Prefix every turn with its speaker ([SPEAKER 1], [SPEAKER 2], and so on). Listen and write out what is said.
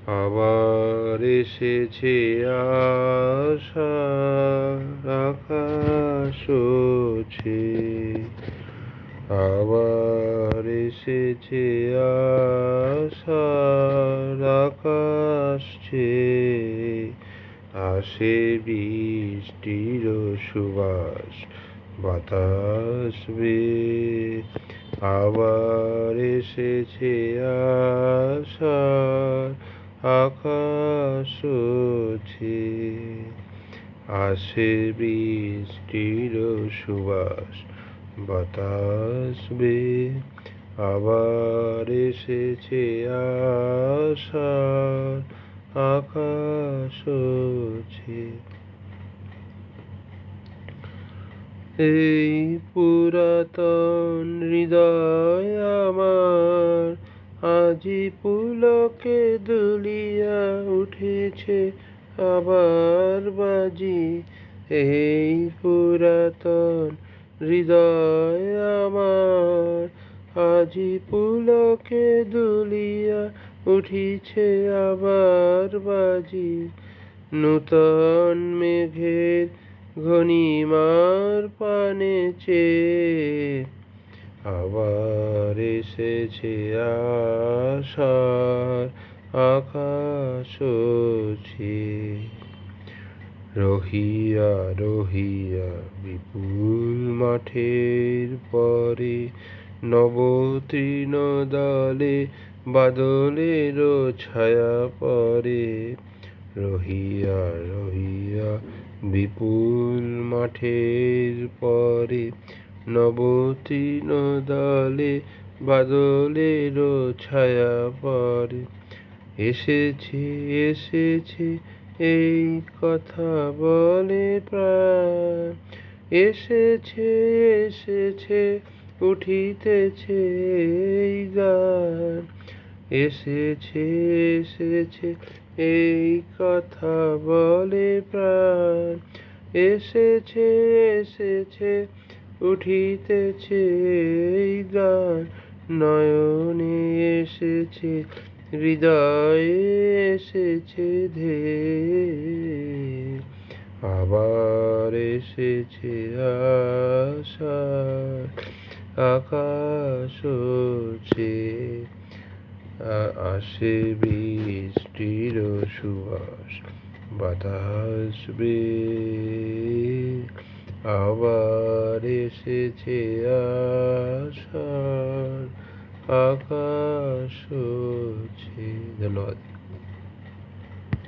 [SPEAKER 1] আবার এসেছে আশার আকাশ ছে, আবার এসেছে আশার আকাশ ছে, আসে বৃষ্টির সুবাস বাতাস বেয়ে, আবার এসেছে আশার আকাশ ছে, আসে বৃষ্টির সুবাস বাতাস বেয়ে, আবার এসেছে আশার আকাশ ছে। এই পুরাতন হৃদয় আমার আজি পুলকে দুলিয়া উঠেছে আবার বাজি। এই পুরাতন হৃদয় আমার আজি পুলকে দুলিয়া উঠিছে আবার বাজি। নূতন মেঘের ঘনিমার পানে চেয়ে, আবার এসেছে আশার আকাশ ছে। রহিয়া রহিয়া বিপুল মাঠের পরে, নব তৃণ দলে বাদলের ছায়া পরে। রহিয়া রহিয়া বিপুল মাঠের পরে, নব তৃণ দলে বাদলের ছায়া পরে। এসেছে এসেছে এই কথা বলে প্রাণ, এসেছে এসেছে উঠিতেছে এই গান। এসেছে এসেছে এই কথা বলে প্রাণ, এসেছে এসেছে উঠিতেছে এই গান। নয়নে এসেছে হৃদয়ে এসেছে ধেয়ে, আবার এসেছে আশার আকাশ ছে। আসে বৃষ্টির সুবাস বাতাস বেয়ে, আবার এসেছে আশার আকাশ ছে। ধন্যবাদ।